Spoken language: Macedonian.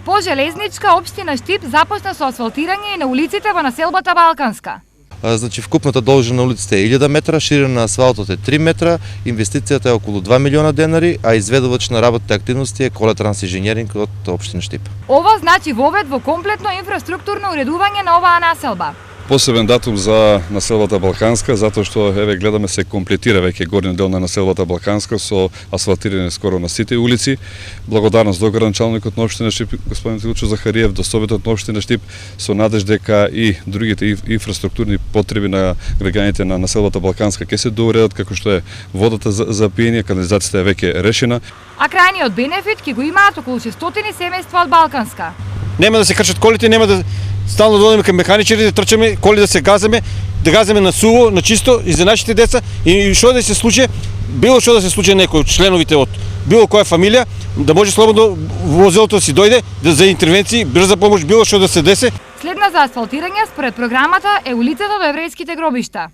По железничка општина Штип започна со асфалтирање и на улиците во населбата Балканска. Значи вкупната должина на улицата е 1000 метра, ширина на асфалтот е 3 метра, инвестицијата е околу 2 милиона денари, а изведувач на работните активности е Колетранс инженеринг од општина Штип. Ова значи вовед во комплетно инфраструктурно уредување на оваа населба. Посебен датум за населбата Балканска, затоа што еве гледаме се комплетира веќе горниот дел на населбата Балканска со асфалтирање скоро на сите улици. Благодарност до градоначалникот на општина Штип господин Илчо Захариев, до Советот на општина Штип со надеж дека и другите инфраструктурни потреби на граѓаните на населбата Балканска ќе се доуредат, како што е водата за пиење, канализацијата е веќе решена. А крајниот бенефит ќе го имаат околу 600 семејства од Балканска. Нема да се крчат колите, нема да стално да одиме кај механичари, да трчаме, коли да се газаме на суво, на чисто и за нашите деца и што да се случи, било што да се случи некој од членовите од било која фамилија, да може слободно возилото си дојде за интервенции, брза помош, било што да се десе. Следна за асфалтирање според програмата е улицата до еврејските гробишта.